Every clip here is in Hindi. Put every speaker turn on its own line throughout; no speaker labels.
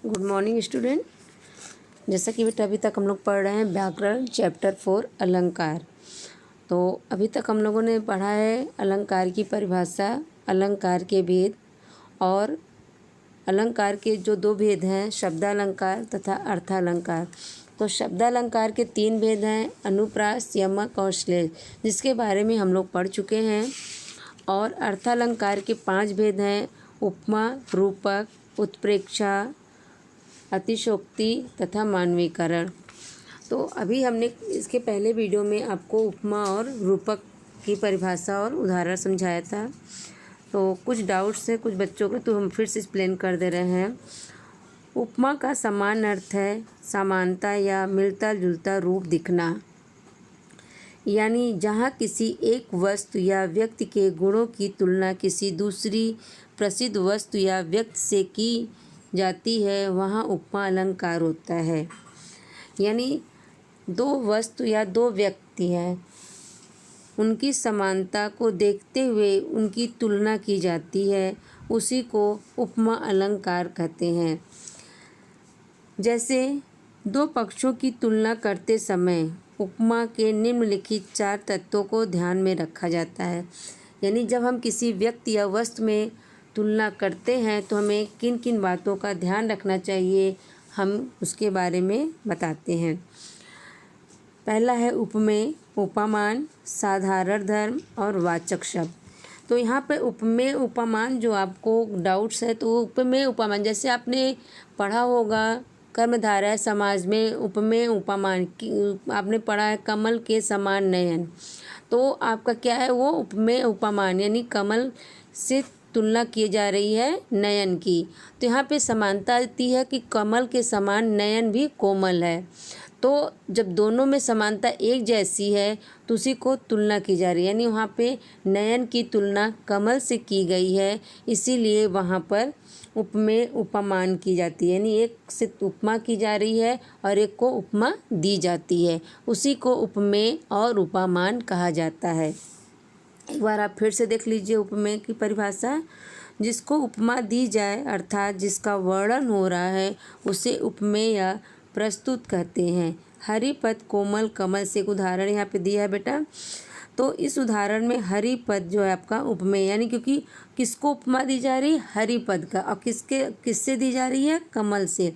Good morning student. जैसा कि बेटा अभी तक हम लोग पढ़ रहे हैं व्याकरण चैप्टर 4 अलंकार। तो अभी तक हम लोगों ने पढ़ा है अलंकार की परिभाषा, अलंकार के भेद और अलंकार के जो दो भेद हैं शब्दालंकार तथा अर्थालंकार। तो शब्दालंकार के 3 भेद हैं, अनुप्रास, यमक और श्लेष, जिसके बारे में हम लोग पढ़ चुके हैं। और अर्थालंकार के 5 भेद हैं, उपमा, रूपक, उत्प्रेक्षा, अतिशयोक्ति तथा मानवीकरण। तो अभी हमने इसके पहले वीडियो में आपको उपमा और रूपक की परिभाषा और उदाहरण समझाया था। तो कुछ डाउट्स हैं कुछ बच्चों के, तो हम फिर से एक्सप्लेन कर दे रहे हैं। उपमा का समान अर्थ है समानता या मिलता जुलता रूप दिखना, यानी जहाँ किसी एक वस्तु या व्यक्ति के गुणों की तुलना किसी दूसरी प्रसिद्ध वस्तु या व्यक्ति से की जाती है, वहाँ उपमा अलंकार होता है। यानी दो वस्तु या दो व्यक्ति हैं, उनकी समानता को देखते हुए उनकी तुलना की जाती है, उसी को उपमा अलंकार कहते हैं। जैसे दो पक्षों की तुलना करते समय उपमा के निम्नलिखित 4 तत्वों को ध्यान में रखा जाता है। यानी जब हम किसी व्यक्ति या वस्तु में तुलना करते हैं तो हमें किन किन बातों का ध्यान रखना चाहिए, हम उसके बारे में बताते हैं। पहला है उपमेय, उपमान, साधारण धर्म और वाचक शब्द। तो यहाँ पे उपमेय उपमान जो आपको डाउट्स है, तो उपमेय उपमान जैसे आपने पढ़ा होगा कर्मधारय समाज में उपमेय उपमान आपने पढ़ा है, कमल के समान नयन। तो आपका क्या है वो उपमेय उपमान, यानी कमल से तुलना की जा रही है नयन की। तो यहाँ पे समानता आती है कि कमल के समान नयन भी कोमल है। तो जब दोनों में समानता एक जैसी है तो उसी को तुलना की जा रही है, यानी वहाँ पे नयन की तुलना कमल से की गई है, इसीलिए वहाँ पर उपमेय उपमान की जाती है। यानी एक से उपमा की जा रही है और एक को उपमा दी जाती है, उसी को उपमेय और उपमान कहा जाता है। एक बार आप फिर से देख लीजिए उपमेय की परिभाषा। जिसको उपमा दी जाए अर्थात जिसका वर्णन हो रहा है उसे उपमेय या प्रस्तुत कहते हैं। हरिपद कोमल कमल से एक उदाहरण यहाँ पे दिया है बेटा। तो इस उदाहरण में हरिपद जो है आपका उपमेय, यानी क्योंकि किसको उपमा दी जा रही है हरिपद का, और किससे दी जा रही है कमल से।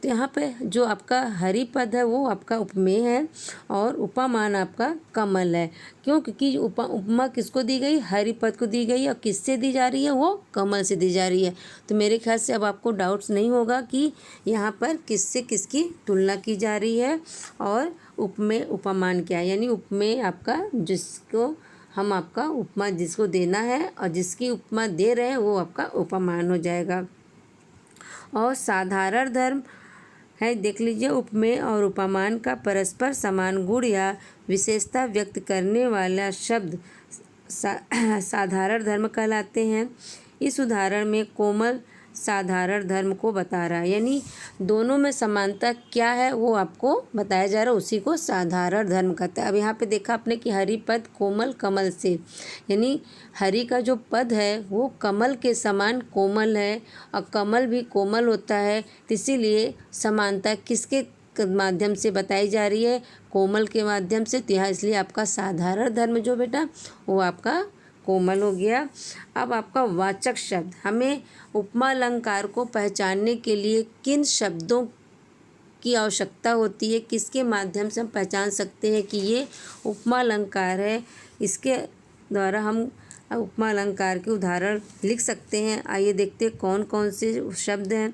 तो यहाँ पे जो आपका हरिपद है वो आपका उपमेय है और उपमान आपका कमल है। क्यों? क्योंकि उपमा किसको दी गई, हरिपद को दी गई, और किससे दी जा रही है वो कमल से दी जा रही है। तो मेरे ख्याल से अब आपको डाउट्स नहीं होगा कि यहाँ पर किससे किसकी तुलना की जा रही है और उपमेय उपमान क्या है। यानी उपमेय आपका जिसको हम आपका उपमा जिसको देना है और जिसकी उपमा दे रहे हैं वो आपका उपमान हो जाएगा। और साधारण धर्म है, देख लीजिए, उपमेय और उपमान का परस्पर समान गुण या विशेषता व्यक्त करने वाला शब्द साधारण धर्म कहलाते हैं। इस उदाहरण में कोमल साधारण धर्म को बता रहा है, यानी दोनों में समानता क्या है वो आपको बताया जा रहा है, उसी को साधारण धर्म कहता है। अब यहाँ पे देखा आपने कि हरि पद कोमल कमल से, यानी हरि का जो पद है वो कमल के समान कोमल है और कमल भी कोमल होता है, तो इसीलिए समानता किसके माध्यम से बताई जा रही है, कोमल के माध्यम से। तो यहाँ इसलिए आपका साधारण धर्म जो बेटा वो आपका कोमल हो गया। अब आपका वाचक शब्द, हमें उपमा अलंकार को पहचानने के लिए किन शब्दों की आवश्यकता होती है, किसके माध्यम से हम पहचान सकते हैं कि ये उपमा अलंकार है, इसके द्वारा हम उपमा अलंकार के उदाहरण लिख सकते हैं। आइए देखते हैं कौन कौन से शब्द हैं।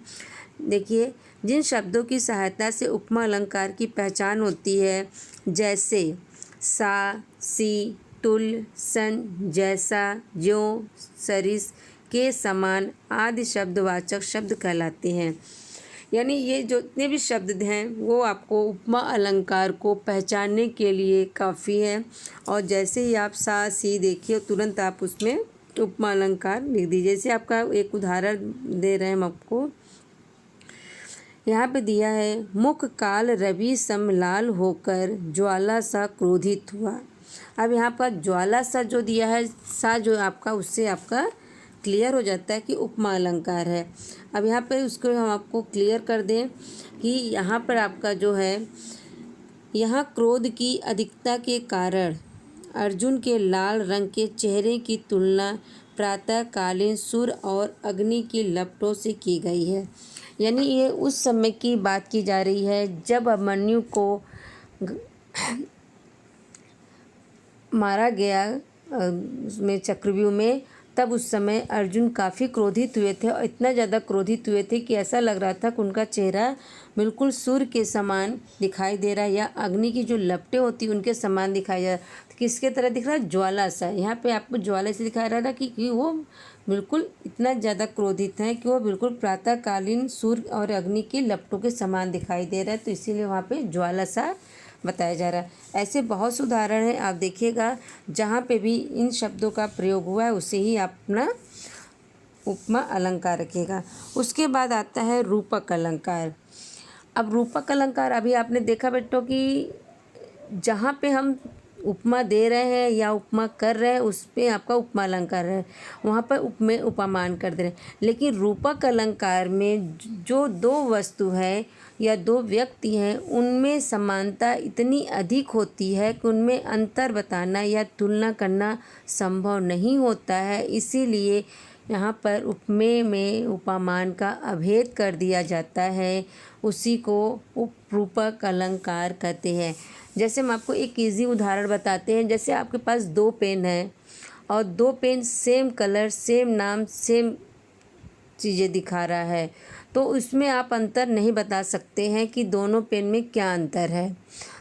देखिए, जिन शब्दों की सहायता से उपमा अलंकार की पहचान होती है, जैसे सा, सी, तुल्य, सन, जैसा, ज्यों, सरिस, के समान आदि शब्द वाचक शब्द कहलाते हैं। यानी ये जो जितने भी शब्द हैं वो आपको उपमा अलंकार को पहचानने के लिए काफ़ी है। और जैसे ही आप सा, सी देखिए तुरंत आप उसमें उपमा अलंकार लिख दीजिए। जैसे आपका एक उदाहरण दे रहे हैं हम आपको, यहाँ पे दिया है, मुख काल रवि सम लाल होकर ज्वाला सा क्रोधित हुआ। अब यहाँ पर ज्वाला सा जो दिया है, सा जो आपका उससे आपका क्लियर हो जाता है कि उपमा अलंकार है। अब यहाँ पे उसको हम आपको क्लियर कर दें कि यहाँ पर आपका जो है, यहाँ क्रोध की अधिकता के कारण अर्जुन के लाल रंग के चेहरे की तुलना प्रातःकालीन सूर्य और अग्नि की लपटों से की गई है। यानी ये उस समय की बात की जा रही है जब अभिमन्यु को मारा गया उसमें चक्रव्यूह में। तब उस समय अर्जुन काफ़ी क्रोधित हुए थे और इतना ज़्यादा क्रोधित हुए थे कि ऐसा लग रहा था कि उनका चेहरा बिल्कुल सूर्य के समान दिखाई दे रहा है, या अग्नि की जो लपटें होती उनके समान दिखाई दे रहा है। किसके तरह दिख रहा है? ज्वाला सा। यहाँ पे आपको ज्वाला से दिखा रहा था कि वो बिल्कुल इतना ज़्यादा क्रोधित हैं कि वो बिल्कुल प्रातःकालीन सूर्य और अग्नि की लपटों के समान दिखाई दे रहा है, तो इसीलिए वहाँ पे ज्वाला सा बताया जा रहा है। ऐसे बहुत से उदाहरण हैं, आप देखिएगा जहाँ पे भी इन शब्दों का प्रयोग हुआ है उसे ही आप अपना उपमा अलंकार रखिएगा। उसके बाद आता है रूपक अलंकार। अब रूपक अलंकार अभी आपने देखा बेटों कि जहाँ पे हम उपमा दे रहे हैं या उपमा कर रहे हैं उस पे आपका उपमा अलंकार है, वहाँ पर उपमेय उपमान कर दे रहे हैं। लेकिन रूपक अलंकार में जो दो वस्तु है या दो व्यक्ति हैं उनमें समानता इतनी अधिक होती है कि उनमें अंतर बताना या तुलना करना संभव नहीं होता है। इसीलिए यहाँ पर उपमेय में उपमान का अभेद कर दिया जाता है, उसी को उपरूपक अलंकार कहते हैं। जैसे हम आपको एक इजी उदाहरण बताते हैं। जैसे आपके पास दो पेन हैं और दो पेन सेम कलर, सेम नाम, सेम चीज़ें दिखा रहा है, तो उसमें आप अंतर नहीं बता सकते हैं कि दोनों पेन में क्या अंतर है।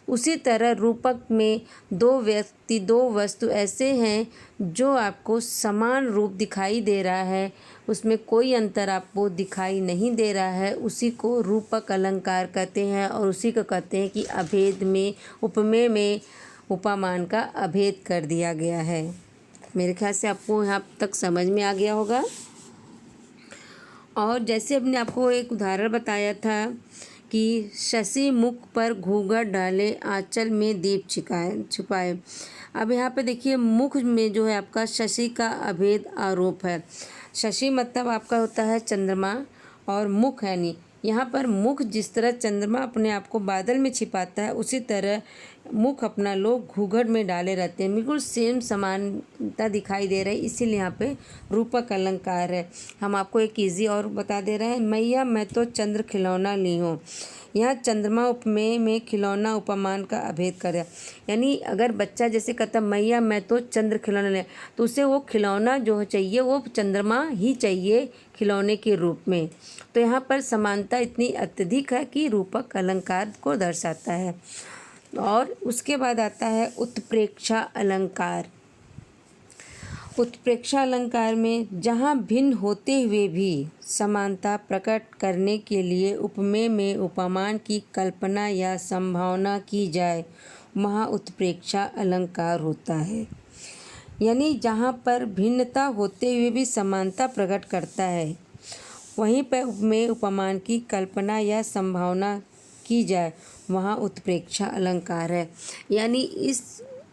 उसी तरह रूपक में दो व्यक्ति, दो वस्तु ऐसे हैं जो आपको समान रूप दिखाई दे रहा है, उसमें कोई अंतर आपको दिखाई नहीं दे रहा है, उसी को रूपक अलंकार कहते हैं। और उसी को कहते हैं कि अभेद में, उपमेय में उपमान का अभेद कर दिया गया है। मेरे ख्याल से आपको यहाँ तक समझ में आ गया होगा। और जैसे हमने आपको एक उदाहरण बताया था कि शशि मुख पर घूंघट डाले, आंचल में दीप छुपाए। अब यहाँ पे देखिए मुख में जो है आपका शशि का अभेद आरोप है। शशि मतलब आपका होता है चंद्रमा और मुख है नहीं। यहाँ पर मुख जिस तरह चंद्रमा अपने आप को बादल में छिपाता है, उसी तरह मुख अपना लोग घूंघट में डाले रहते हैं। बिल्कुल सेम समानता दिखाई दे रही, इसीलिए यहाँ पे रूपक अलंकार है। हम आपको एक इजी और बता दे रहे हैं। मैया मैं तो चंद्र खिलौना ली हूँ। यहाँ चंद्रमा उपमेय में खिलौना उपमान का अभेद कर दिया। यानी अगर बच्चा जैसे कहता मैया मैं तो चंद्र खिलौना ले, तो उसे वो खिलौना जो चाहिए वो चंद्रमा ही चाहिए खिलौने के रूप में। तो यहाँ पर समानता इतनी अत्यधिक है कि रूपक अलंकार को दर्शाता है। और उसके बाद आता है उत्प्रेक्षा अलंकार। उत्प्रेक्षा अलंकार में जहाँ भिन्न होते हुए भी समानता प्रकट करने के लिए उपमेय में उपमान की कल्पना या संभावना की जाए, वहाँ उत्प्रेक्षा अलंकार होता है। यानी जहाँ पर भिन्नता होते हुए भी समानता प्रकट करता है, वहीं पर उपमेय उपमान की कल्पना या संभावना की जाए, वहाँ उत्प्रेक्षा अलंकार है। यानी इस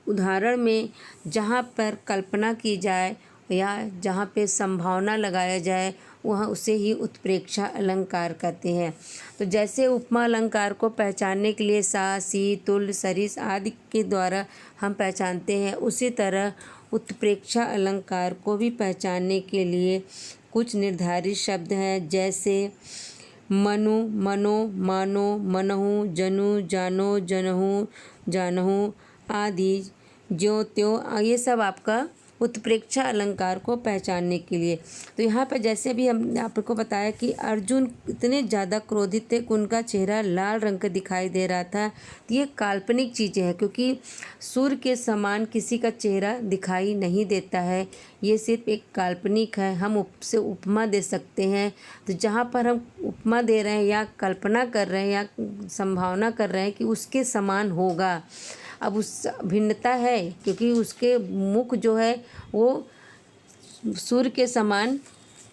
उदाहरण में जहाँ पर कल्पना की जाए या जहाँ पे संभावना लगाया जाए, वहाँ उसे ही उत्प्रेक्षा अलंकार कहते हैं। तो जैसे उपमा अलंकार को पहचानने के लिए सा, सी, तुल्य, सरिस आदि के द्वारा हम पहचानते हैं, उसी तरह उत्प्रेक्षा अलंकार को भी पहचानने के लिए कुछ निर्धारित शब्द हैं। जैसे मनु, मनो, मानो, मनहु, जनु, जानो, जनहु, जानहु आदि, ज्यों त्यों, ये सब आपका उत्प्रेक्षा अलंकार को पहचानने के लिए। तो यहाँ पर जैसे भी हमने आपको बताया कि अर्जुन इतने ज़्यादा क्रोधित थे कि उनका चेहरा लाल रंग का दिखाई दे रहा था, तो ये काल्पनिक चीज़ें हैं, क्योंकि सूर्य के समान किसी का चेहरा दिखाई नहीं देता है, ये सिर्फ एक काल्पनिक है। हम उससे उपमा दे सकते हैं। तो जहाँ पर हम उपमा दे रहे हैं या कल्पना कर रहे हैं या संभावना कर रहे हैं कि उसके समान होगा, अब उस भिन्नता है क्योंकि उसके मुख जो है वो सूर्य के समान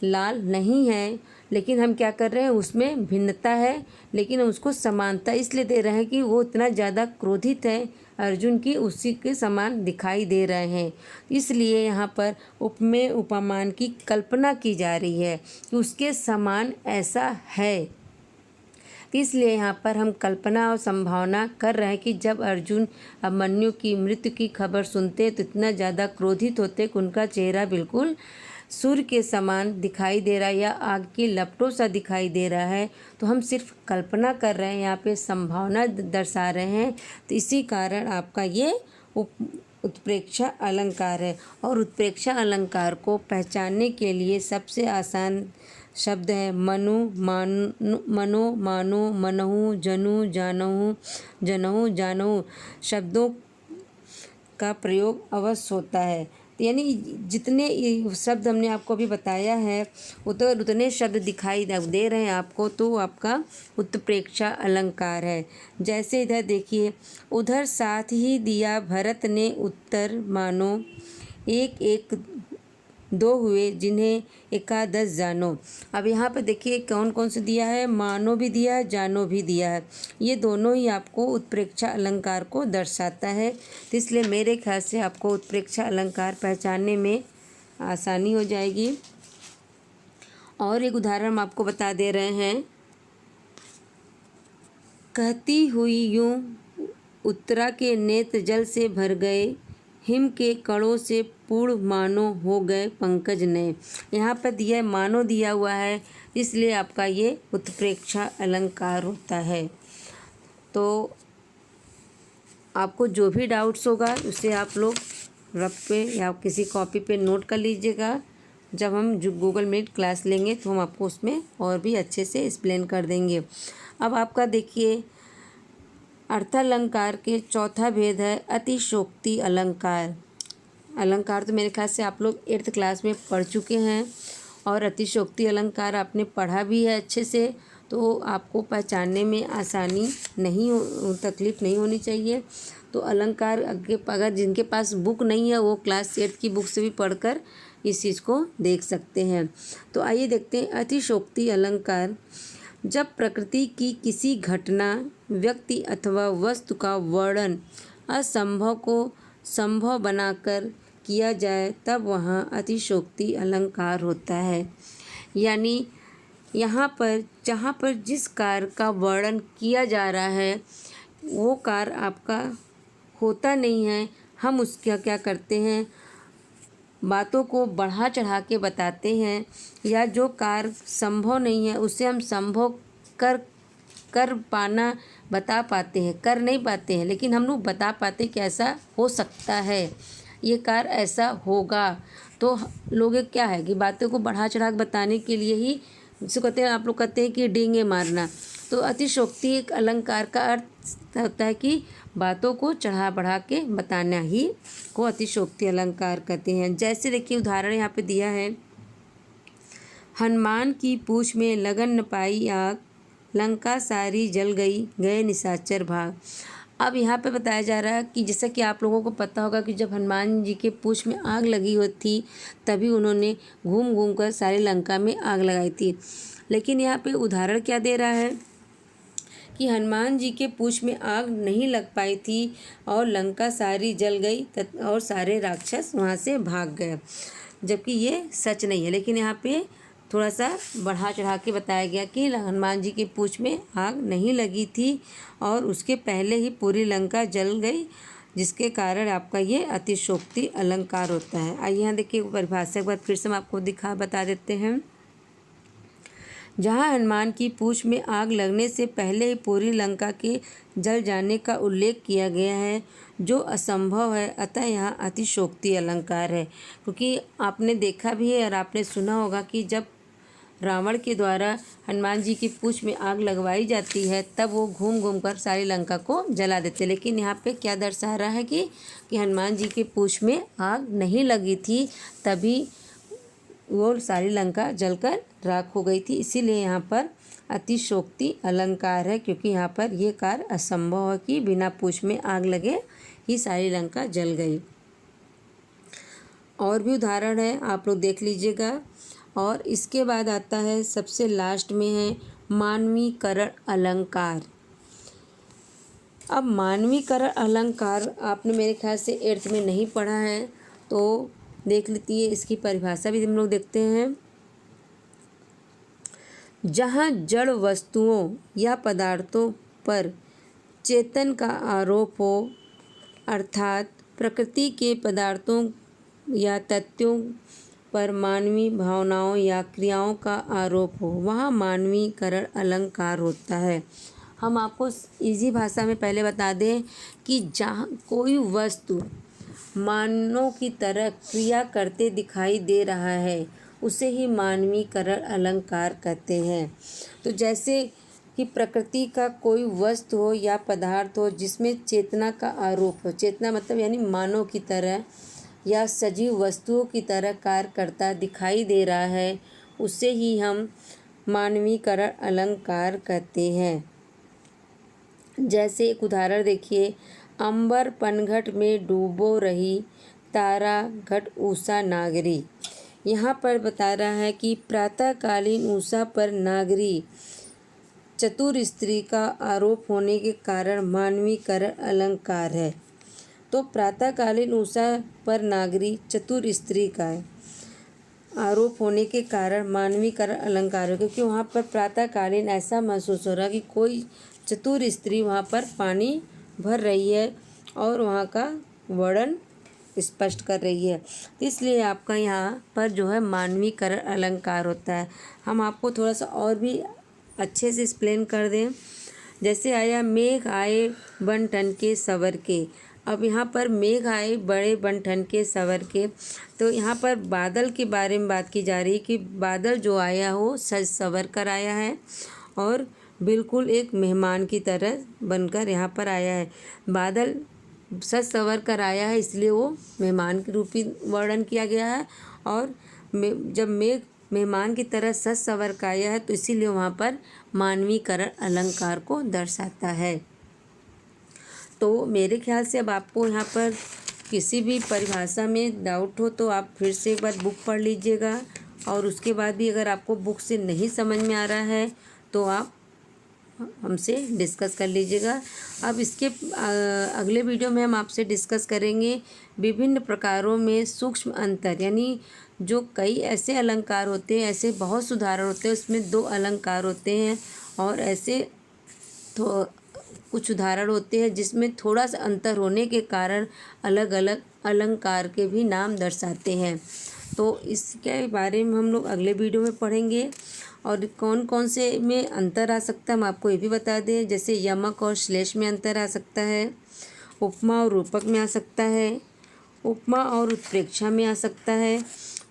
लाल नहीं है, लेकिन हम क्या कर रहे हैं, उसमें भिन्नता है, लेकिन हम उसको समानता इसलिए दे रहे हैं कि वो इतना ज़्यादा क्रोधित है अर्जुन की उसी के समान दिखाई दे रहे हैं। इसलिए यहाँ पर उपमेय उपमान की कल्पना की जा रही है कि उसके समान ऐसा है। इसलिए यहाँ पर हम कल्पना और संभावना कर रहे हैं कि जब अर्जुन अभिमन्यु की मृत्यु की खबर सुनते तो इतना ज़्यादा क्रोधित होते कि उनका चेहरा बिल्कुल सूर्य के समान दिखाई दे रहा है या आग की लपटों सा दिखाई दे रहा है। तो हम सिर्फ कल्पना कर रहे हैं, यहाँ पे संभावना दर्शा रहे हैं। तो इसी कारण आपका ये उत्प्रेक्षा अलंकार है। और उत्प्रेक्षा अलंकार को पहचानने के लिए सबसे आसान शब्द है मनु, मनो, मानो, मनहु, जनु, जानहु, जनहु, जानहु शब्दों का प्रयोग अवश्य होता है। यानी जितने शब्द हमने आपको अभी बताया है उतने शब्द दिखाई दे रहे हैं आपको, तो आपका उत्प्रेक्षा अलंकार है। जैसे इधर देखिए, उधर साथ ही दिया भरत ने उत्तर, मानो एक एक दो हुए जिन्हें एकादश जानो। अब यहाँ पे देखिए कौन कौन से दिया है, मानो भी दिया है, जानो भी दिया है। ये दोनों ही आपको उत्प्रेक्षा अलंकार को दर्शाता है। तो इसलिए मेरे ख्याल से आपको उत्प्रेक्षा अलंकार पहचानने में आसानी हो जाएगी। और एक उदाहरण हम आपको बता दे रहे हैं। कहती हुई यूं उत्तरा के नेत्र जल से भर गए, हिम के कणों से पूर्ण मानो हो गए पंकज नए। यहाँ पर दिया है मानो दिया हुआ है, इसलिए आपका ये उत्प्रेक्षा अलंकार होता है। तो आपको जो भी डाउट्स होगा उसे आप लोग रफ पे या किसी कॉपी पे नोट कर लीजिएगा। जब हम जो गूगल मीट क्लास लेंगे तो हम आपको उसमें और भी अच्छे से एक्सप्लेन कर देंगे। अब आपका देखिए अर्थालंकार के चौथा भेद है अतिशोक्ति अलंकार। अलंकार तो मेरे ख्याल से आप लोग 8th क्लास में पढ़ चुके हैं और अतिशोक्ति अलंकार आपने पढ़ा भी है अच्छे से, तो आपको पहचानने में आसानी नहीं तकलीफ़ नहीं होनी चाहिए। तो अलंकार अगर जिनके पास बुक नहीं है वो क्लास 8 की बुक से भी पढ़कर इस चीज़ को देख सकते हैं। तो आइए देखते हैं अतिशोक्ति अलंकार। जब प्रकृति की किसी घटना, व्यक्ति अथवा वस्तु का वर्णन असंभव को संभव बनाकर किया जाए तब वहाँ अतिशोक्ति अलंकार होता है। यानी यहाँ पर जहाँ पर जिस कार्य का वर्णन किया जा रहा है वो कार्य आपका होता नहीं है, हम उसका क्या करते हैं, बातों को बढ़ा चढ़ा के बताते हैं, या जो कार्य संभव नहीं है उसे हम संभव कर पाना बता पाते हैं, कर नहीं पाते हैं लेकिन हम लोग बता पाते कि ऐसा हो सकता है, ये कार्य ऐसा होगा। तो लोग क्या है कि बातों को बढ़ा चढ़ा के बताने के लिए ही जिसे कहते हैं, आप लोग कहते हैं कि डींगे मारना। तो अतिशोक्ति एक अलंकार का अर्थ होता है कि बातों को चढ़ा बढ़ा के बताना ही को अतिशोक्ति अलंकार कहते हैं। जैसे देखिए उदाहरण यहाँ पे दिया है, हनुमान की पूँछ में लगन न पाई आग, लंका सारी जल गई, गए निशाचर भाग। अब यहाँ पे बताया जा रहा है कि जैसा कि आप लोगों को पता होगा कि जब हनुमान जी के पूँछ में आग लगी हुई थी तभी उन्होंने घूम घूम कर सारी लंका में आग लगाई थी। लेकिन यहाँ पे उदाहरण क्या दे रहा है कि हनुमान जी के पूँछ में आग नहीं लग पाई थी और लंका सारी जल गई और सारे राक्षस वहाँ से भाग गए, जबकि ये सच नहीं है। लेकिन यहाँ पे थोड़ा सा बढ़ा चढ़ा के बताया गया कि हनुमान जी के पूँछ में आग नहीं लगी थी और उसके पहले ही पूरी लंका जल गई, जिसके कारण आपका ये अतिशोक्ति अलंकार होता है। आइए यहाँ देखिए परिभाषा के बाद फिर से हम आपको बता देते हैं। जहाँ हनुमान की पूँछ में आग लगने से पहले ही पूरी लंका के जल जाने का उल्लेख किया गया है जो असंभव है, अतः यहाँ अतिशोक्ति अलंकार है। क्योंकि आपने देखा भी है और आपने सुना होगा कि जब रावण के द्वारा हनुमान जी की पूँछ में आग लगवाई जाती है तब वो घूम घूम कर सारी लंका को जला देते। लेकिन यहाँ पे क्या दर्शा रहा है कि हनुमान जी की पूँछ में आग नहीं लगी थी, तभी वो सारी लंका जलकर राख हो गई थी। इसीलिए यहाँ पर अतिशोक्ति अलंकार है, क्योंकि यहाँ पर ये कार्य असंभव है कि बिना पूँछ में आग लगे ही सारी लंका जल गई। और भी उदाहरण है, आप लोग देख लीजिएगा। और इसके बाद आता है सबसे लास्ट में है मानवीकरण अलंकार। अब मानवीकरण अलंकार आपने मेरे ख्याल से 8th में नहीं पढ़ा है, तो देख लीजिए, इसकी परिभाषा भी हम लोग देखते हैं। जहाँ जड़ वस्तुओं या पदार्थों पर चेतन का आरोप हो, अर्थात प्रकृति के पदार्थों या तत्वों पर मानवीय भावनाओं या क्रियाओं का आरोप हो, वहाँ मानवीकरण अलंकार होता है। हम आपको इजी भाषा में पहले बता दें कि जहाँ कोई वस्तु मानव की तरह क्रिया करते दिखाई दे रहा है, उसे ही मानवीकरण अलंकार कहते हैं। तो जैसे कि प्रकृति का कोई वस्तु हो या पदार्थ हो जिसमें चेतना का आरोप हो, चेतना मतलब यानी मानव की तरह या सजीव वस्तुओं की तरह कार्य करता दिखाई दे रहा है, उसे ही हम मानवीकरण अलंकार कहते हैं। जैसे एक उदाहरण देखिए, अंबर पनघट में डूबो रही, तारा घट उषा नागरी। यहाँ पर बता रहा है कि प्रातःकालीन उषा पर नागरी चतुर स्त्री का आरोप होने के कारण मानवीकरण अलंकार है। तो प्रातःकालीन उषा पर नागरी चतुर स्त्री का आरोप होने के कारण मानवीकरण अलंकार है, क्योंकि वहाँ पर प्रातःकालीन ऐसा महसूस हो रहा कि कोई चतुर स्त्री वहाँ पर पानी भर रही है और वहाँ का वर्णन स्पष्ट कर रही है, इसलिए आपका यहाँ पर जो है मानवीकरण अलंकार होता है। हम आपको थोड़ा सा और भी अच्छे से एक्सप्लेन कर दें। जैसे आया मेघ आए बन ठन के सवर के। अब यहाँ पर मेघ आए बड़े बन ठन के सवर के, तो यहाँ पर बादल के बारे में बात की जा रही है कि बादल जो आया हो सज सवर कर आया है और बिल्कुल एक मेहमान की तरह बनकर यहाँ पर आया है। बादल सज सवर कर आया है, इसलिए वो मेहमान के रूपी वर्णन किया गया है, और जब मेघ मेहमान की तरह सज सवर कर आया है तो इसीलिए वहाँ पर मानवीकरण अलंकार को दर्शाता है। तो मेरे ख्याल से अब आपको यहाँ पर किसी भी परिभाषा में डाउट हो तो आप फिर से एक बार बुक पढ़ लीजिएगा, और उसके बाद भी अगर आपको बुक से नहीं समझ में आ रहा है तो आप हमसे डिस्कस कर लीजिएगा। अब इसके अगले वीडियो में हम आपसे डिस्कस करेंगे विभिन्न प्रकारों में सूक्ष्म अंतर, यानी जो कई ऐसे अलंकार होते हैं, ऐसे बहुत से उदाहरण होते हैं, उसमें 2 अलंकार होते हैं, और ऐसे तो कुछ उदाहरण होते हैं जिसमें थोड़ा सा अंतर होने के कारण अलग अलग अलंकार के भी नाम दर्शाते हैं। तो इसके बारे में हम लोग अगले वीडियो में पढ़ेंगे, और कौन कौन से में अंतर आ सकता है हम आपको ये भी बता दें। जैसे यमक और श्लेष में अंतर आ सकता है, उपमा और रूपक में आ सकता है, उपमा और उत्प्रेक्षा में आ सकता है।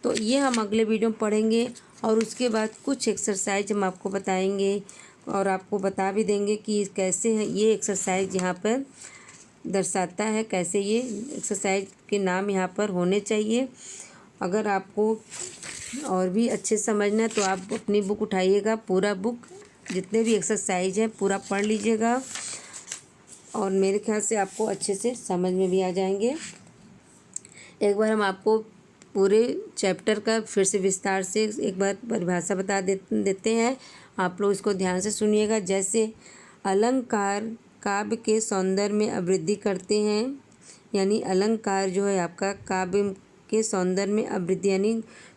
तो ये हम अगले वीडियो में पढ़ेंगे, और उसके बाद कुछ एक्सरसाइज हम आपको बताएंगे और आपको बता भी देंगे कि कैसे है ये एक्सरसाइज यहाँ पर दर्शाता है, कैसे ये एक्सरसाइज के नाम यहाँ पर होने चाहिए। अगर आपको और भी अच्छे समझना है तो आप अपनी बुक उठाइएगा, पूरा बुक जितने भी एक्सरसाइज हैं पूरा पढ़ लीजिएगा, और मेरे ख्याल से आपको अच्छे से समझ में भी आ जाएंगे। एक बार हम आपको पूरे चैप्टर का फिर से विस्तार से एक बार परिभाषा बता देते हैं, आप लोग इसको ध्यान से सुनिएगा। जैसे अलंकार काव्य के सौंदर्य में अभिवृद्धि करते हैं, यानी अलंकार जो है आपका काव्य के सौंदर्य में अभिवृद्धि यानी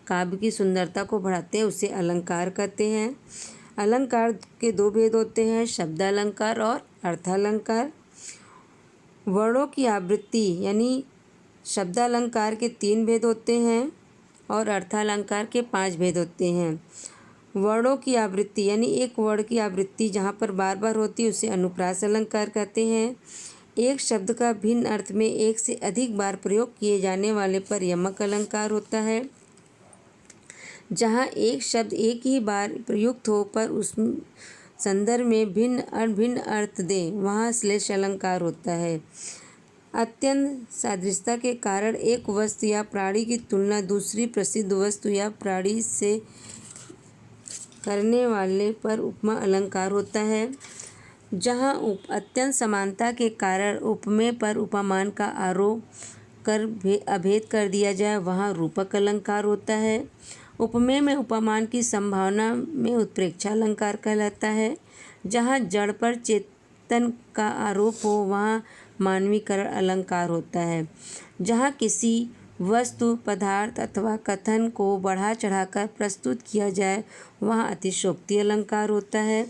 काव्य की सुंदरता को बढ़ाते हैं, उसे अलंकार कहते हैं। अलंकार के 2 भेद होते हैं, शब्दालंकार और अर्थालंकार। वर्णों की आवृत्ति यानी शब्दालंकार के 3 भेद होते हैं और अर्थालंकार के 5 भेद होते हैं। वर्णों की आवृत्ति यानी एक वर्ण की आवृत्ति जहाँ पर बार बार होती है उसे अनुप्रास अलंकार कहते हैं। एक शब्द का भिन्न अर्थ में एक से अधिक बार प्रयोग किए जाने वाले पर यमक अलंकार होता है। जहाँ एक शब्द एक ही बार प्रयुक्त हो पर उस संदर्भ में भिन्न अर्थ दे, वहाँ श्लेष अलंकार होता है। अत्यंत सादृश्यता के कारण एक वस्तु या प्राणी की तुलना दूसरी प्रसिद्ध वस्तु या प्राणी से करने वाले पर उपमा अलंकार होता है। जहाँ अत्यंत समानता के कारण उपमेय पर उपमान का आरोप कर अभेद कर दिया जाए, वहाँ रूपक अलंकार होता है। उपमेय में उपमान की संभावना में उत्प्रेक्षा अलंकार कहलाता है। जहाँ जड़ पर परिवर्तन का आरोप हो वहाँ मानवीकरण अलंकार होता है। जहाँ किसी वस्तु, पदार्थ अथवा कथन को बढ़ा चढ़ाकर प्रस्तुत किया जाए वहाँ अतिशयोक्ति अलंकार होता है।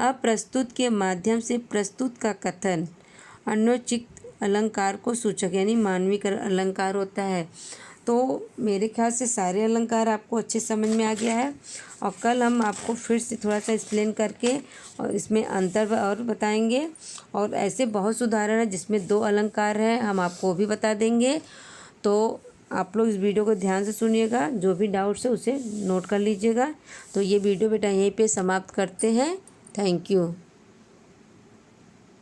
अप्रस्तुत के माध्यम से प्रस्तुत का कथन अन्योचित अलंकार को सूचक यानी मानवीकरण अलंकार होता है। तो मेरे ख्याल से सारे अलंकार आपको अच्छे समझ में आ गया है और कल हम आपको फिर से थोड़ा सा एक्सप्लेन करके और इसमें अंतर और बताएंगे और ऐसे बहुत से उदाहरण हैं जिसमें 2 अलंकार हैं, हम आपको भी बता देंगे। तो आप लोग इस वीडियो को ध्यान से सुनिएगा, जो भी डाउट्स है उसे नोट कर लीजिएगा। तो ये वीडियो बेटा यहीं पे समाप्त करते हैं। Thank you.